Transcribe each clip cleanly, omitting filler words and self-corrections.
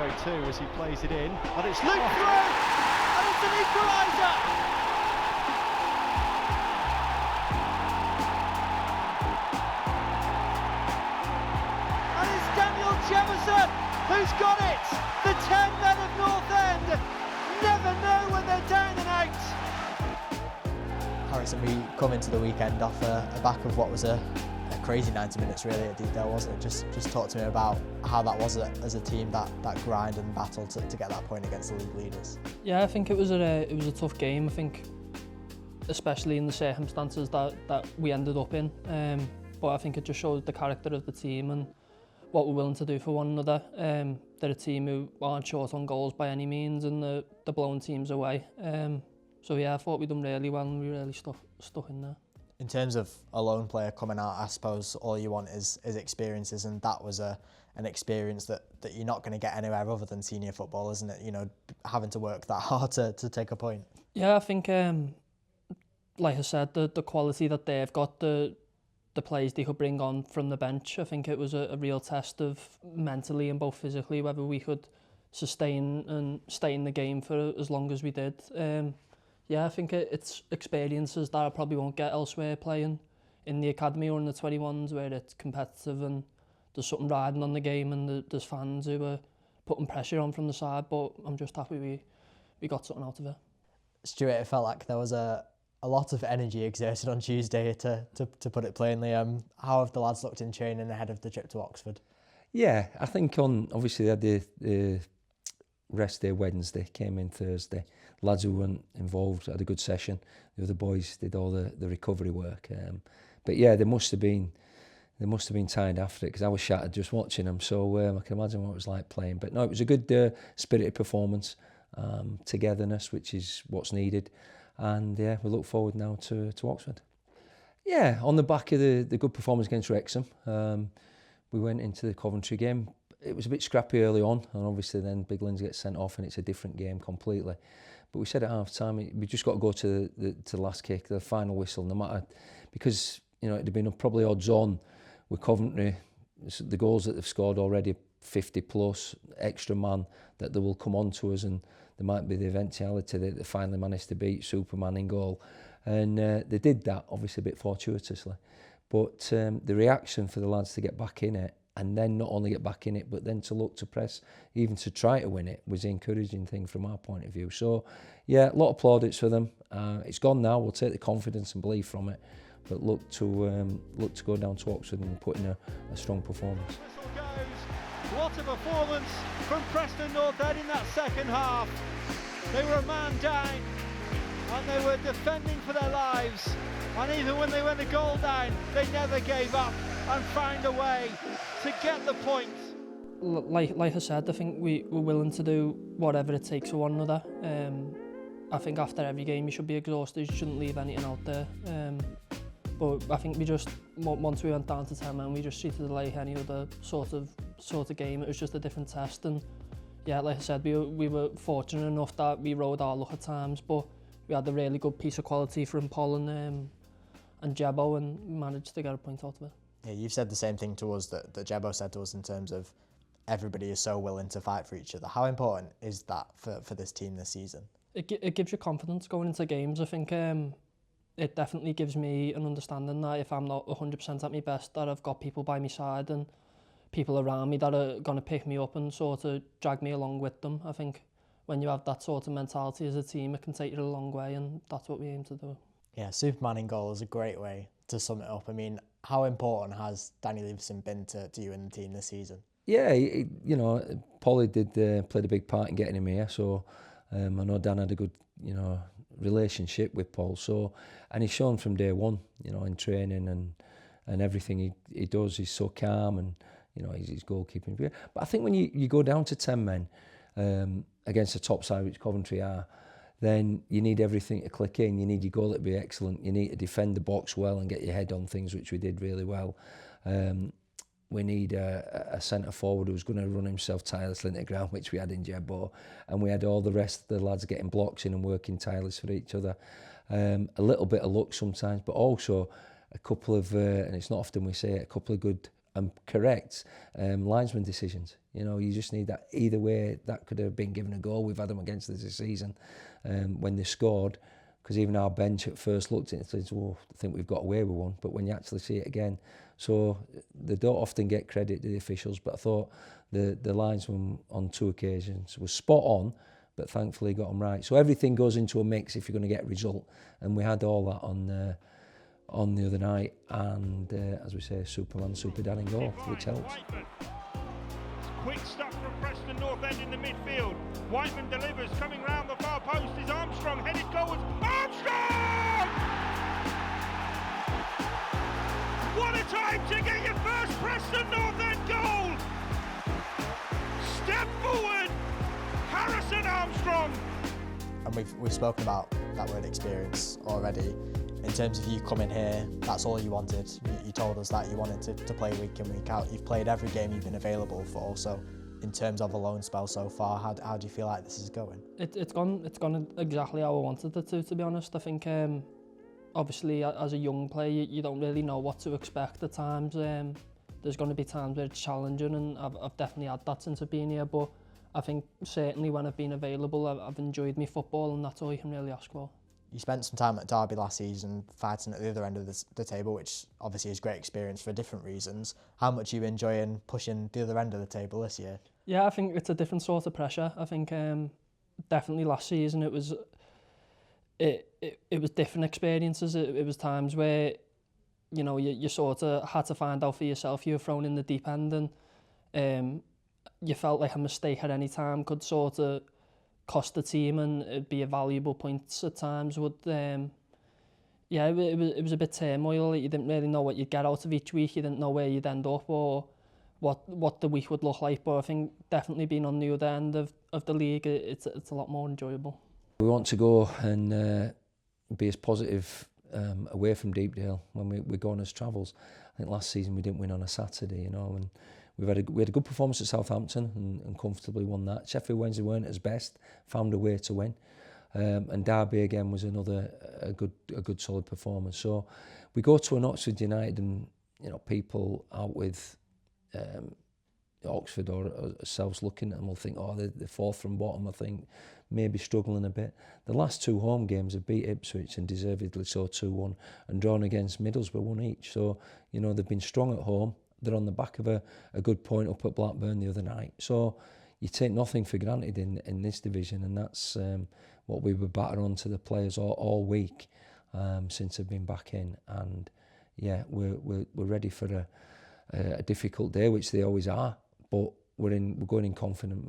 throw too as he plays it in, and it's looped through, and it's an equaliser! And it's Daniel Jefferson who's got it! The 10 men of North End never know when they're down and out! Harrison, we come into the weekend off a back of what was a crazy 90 minutes really at Deepdale, wasn't it? Just talk to me about how that was as a team, that grind and battle to get that point against the league leaders. Yeah, I think it was a tough game. I think, especially in the circumstances that we ended up in. But I think it just showed the character of the team and what we're willing to do for one another. They're a team who aren't short on goals by any means, and they're blowing teams away. So yeah, I thought we'd done really well and we really stuck in there. In terms of a lone player coming out, I suppose all you want is experiences, and that was an experience that you're not going to get anywhere other than senior football, isn't it? You know, having to work that hard to take a point. Yeah, I think, like I said, the quality that they've got, the players they could bring on from the bench, I think it was a real test of mentally and both physically whether we could sustain and stay in the game for as long as we did. Yeah, I think it's experiences that I probably won't get elsewhere playing in the academy or in the 21s, where it's competitive and there's something riding on the game and there's fans who are putting pressure on from the side, but I'm just happy we got something out of it. Stuart, it felt like there was a lot of energy exerted on Tuesday, to put it plainly. How have the lads looked in training ahead of the trip to Oxford? Yeah, I think obviously they had the rest day Wednesday, came in Thursday. Lads who weren't involved had a good session. The other boys did all the recovery work. But yeah, they must have been tired after it, because I was shattered just watching them. So I can imagine what it was like playing. But no, it was a good spirited performance, togetherness, which is what's needed. And yeah, we look forward now to Oxford. Yeah, on the back of the good performance against Wrexham, we went into the Coventry game. It was a bit scrappy early on, and obviously then Big Linz gets sent off and it's a different game completely. But we said at half time, we just got to go to the last kick, the final whistle, no matter, because you know it'd have been probably odds on with Coventry, the goals that they've scored already, 50 plus, extra man, that they will come on to us, and there might be the eventuality that they finally managed to beat Superman in goal. And they did that, obviously a bit fortuitously. But the reaction for the lads to get back in it, and then not only get back in it, but then to look to press, even to try to win it, was the encouraging thing from our point of view. So, yeah, a lot of plaudits for them. It's gone now. We'll take the confidence and belief from it, but look to go down to Oxford and put in a strong performance. What a performance from Preston North End in that second half. They were a man down, and they were defending for their lives. And even when they went a goal down, they never gave up and found a way to get the point. Like I said, I think we were willing to do whatever it takes for one another. I think after every game you should be exhausted, you shouldn't leave anything out there. But I think we just, once we went down to 10 men, we just treated it like any other sort of game. It was just a different test, and yeah, like I said, we were fortunate enough that we rode our luck at times, but we had a really good piece of quality from Paul and Jebbo, and managed to get a point out of it. Yeah, you've said the same thing to us that Jebbo said to us in terms of everybody is so willing to fight for each other. How important is that for this team this season? It gives you confidence going into games. I think it definitely gives me an understanding that if I'm not 100% at my best, that I've got people by my side and people around me that are going to pick me up and sort of drag me along with them. I think when you have that sort of mentality as a team, it can take you a long way, and that's what we aim to do. Yeah, Superman in goal is a great way to sum it up. I mean, how important has Danny Leveson been to you and the team this season? Yeah, you know, Polly played a big part in getting him here, so I know Dan had a good, relationship with Paul. So, and he's shown from day one, in training and everything he does. He's so calm, and his goalkeeping. But I think when you go down to 10 men against a top side, which Coventry are, then you need everything to click in. You need your goal to be excellent. You need to defend the box well and get your head on things, which we did really well. We need a centre forward who's going to run himself tirelessly into the ground, which we had in Jebbo, and we had all the rest of the lads getting blocks in and working tireless for each other. A little bit of luck sometimes, but also a couple of, and it's not often we say it, a couple of good and correct linesman decisions. You know, you just need that. Either way, that could have been given a goal. We've had them against us this season when they scored, because even our bench at first looked at it and said, "Oh, I think we've got away with one." But when you actually see it again, so they don't often get credit to the officials. But I thought the linesman on 2 occasions was spot on, but thankfully got them right. So everything goes into a mix if you're going to get a result, and we had all that on the other night, and as we say, Superman, Super Dan in goal, which helps. Quick stuff from Preston North End in the midfield. Whiteman delivers, coming round the far post is Armstrong, headed goalwards. Armstrong! What a time to get your first Preston North End goal! Step forward, Harrison Armstrong! And we've spoken about that word experience already. In terms of you coming here, that's all you wanted. You told us that you wanted to play week in, week out. You've played every game you've been available for. So in terms of a loan spell so far, how do you feel like this is going? It's gone exactly how I wanted it to be honest. I think obviously as a young player you don't really know what to expect at times. There's going to be times where it's challenging, and I've definitely had that since I've been here, but I think certainly when I've been available I've enjoyed my football, and that's all you can really ask for. You spent some time at Derby last season fighting at the other end of the table, which obviously is great experience for different reasons. How much are you enjoying pushing the other end of the table this year? Yeah, I think it's a different sort of pressure. I think definitely last season it was different experiences. It was times where, you know, you sort of had to find out for yourself. You were thrown in the deep end, and you felt like a mistake at any time could sort of cost the team, and it'd be a valuable point at times. It was a bit turmoil. You didn't really know what you'd get out of each week. You didn't know where you'd end up or what the week would look like. But I think definitely being on the other end of the league, it's a lot more enjoyable. We want to go and be as positive away from Deepdale when we go on as travels. I think last season we didn't win on a Saturday, you know, and we had a good performance at Southampton and comfortably won that. Sheffield Wednesday weren't as best, found a way to win, and Derby again was another a good solid performance. So we go to an Oxford United, and you know, people out with Oxford or ourselves looking at them will think, oh, they're fourth from bottom. I think maybe struggling a bit. The last 2 home games have beat Ipswich and deservedly so 2-1, and drawn against Middlesbrough 1 each. So you know, they've been strong at home. They're on the back of a good point up at Blackburn the other night. So you take nothing for granted in this division, and that's what we were battering on to the players all week since I've been back in. And yeah, we're ready for a difficult day, which they always are, but we're going in confident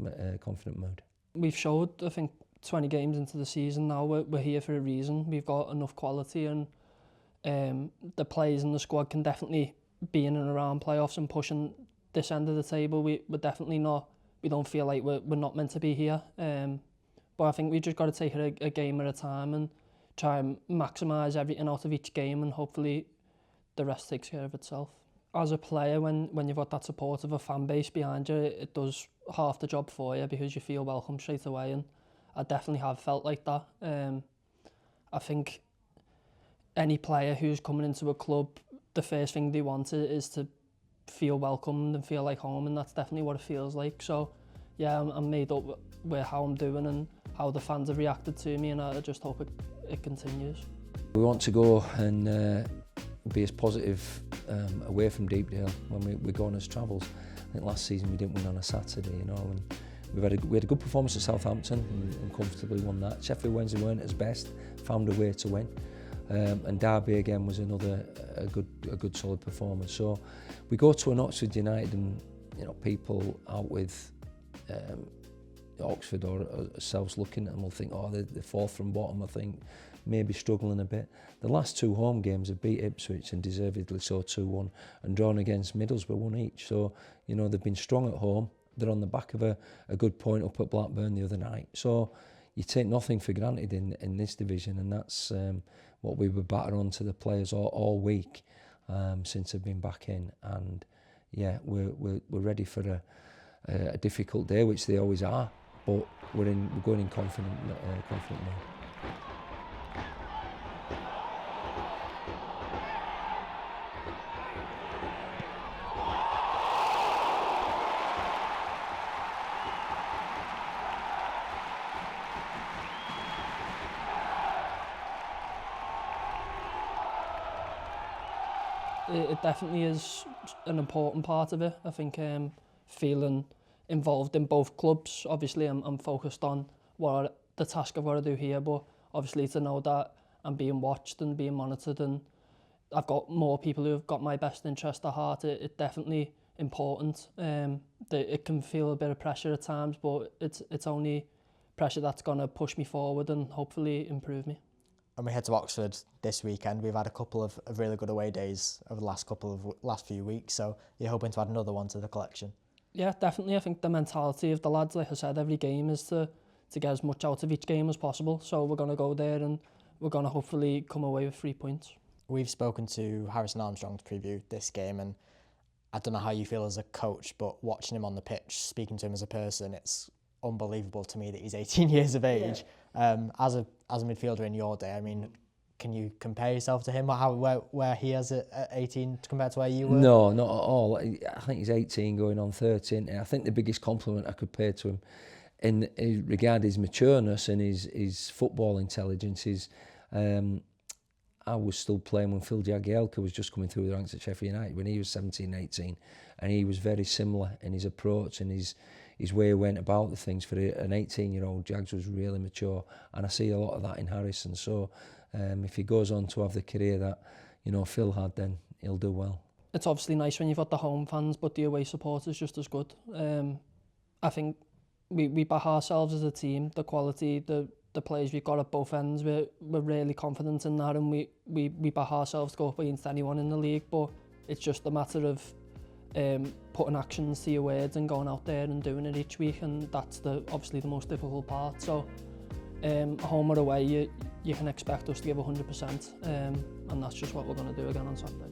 mood. We've showed, I think, 20 games into the season now. We're here for a reason. We've got enough quality, and the players in the squad can definitely be in and around playoffs and pushing this end of the table. We're definitely not. We don't feel like we're not meant to be here. But I think we just got to take it a game at a time and try and maximise everything out of each game, and hopefully the rest takes care of itself. As a player, when you've got that support of a fan base behind you, it does half the job for you because you feel welcome straight away, and I definitely have felt like that. I think any player who's coming into a club, the first thing they want is to feel welcomed and feel like home, and that's definitely what it feels like. So yeah, I'm made up with how I'm doing and how the fans have reacted to me, and I just hope it continues. We want to go and be as positive away from Deepdale when we go on as travels. I think last season we didn't win on a Saturday, you know, and we had a good performance at Southampton and comfortably won that. Sheffield Wednesday weren't as best, found a way to win. And Derby again was another a good solid performance. So we go to an Oxford United, and you know, people out with Oxford or ourselves looking at them will think, oh, they're fourth from bottom. I think maybe struggling a bit. The last 2 home games have beat Ipswich and deservedly so 2-1, and drawn against Middlesbrough 1 each. So you know, they've been strong at home. They're on the back of a good point up at Blackburn the other night. So you take nothing for granted in this division, and that's what we were battering on to the players all week since I've been back in. And yeah, we're ready for a difficult day, which they always are, but we're going in confident mode. it definitely is an important part of it. I think feeling involved in both clubs. Obviously, I'm focused on the task I've got to do here, but obviously to know that I'm being watched and being monitored, and I've got more people who have got my best interest at heart. It's definitely important. It can feel a bit of pressure at times, but it's only pressure that's going to push me forward and hopefully improve me. And we head to Oxford this weekend. We've had a couple of really good away days over the last few weeks, so you're hoping to add another one to the collection? Yeah, definitely. I think the mentality of the lads, like I said, every game is to get as much out of each game as possible. So we're going to go there and we're going to hopefully come away with 3 points. We've spoken to Harrison Armstrong to preview this game, and I don't know how you feel as a coach, but watching him on the pitch, speaking to him as a person, it's unbelievable to me that he's 18 years of age. Yeah. As a midfielder in your day, I mean, can you compare yourself to him, or where he is at 18 compared to where you were? No, not at all. I think he's 18 going on 13, and I think the biggest compliment I could pay to him in regard his matureness and his football intelligence is I was still playing when Phil Jagielka was just coming through the ranks at Sheffield United when he was 17, 18, and he was very similar in his approach and his way he went about the things. For an 18-year-old, Jags was really mature, and I see a lot of that in Harrison. So if he goes on to have the career that Phil had, then he'll do well. It's obviously nice when you've got the home fans, but the away support is just as good. I think we back ourselves as a team, the quality, the players we've got at both ends, we're really confident in that, and we back ourselves to go up against anyone in the league. But it's just a matter of putting actions to your words and going out there and doing it each week, and that's obviously the most difficult part. So home or away, you can expect us to give 100%, and that's just what we're going to do again on Saturday.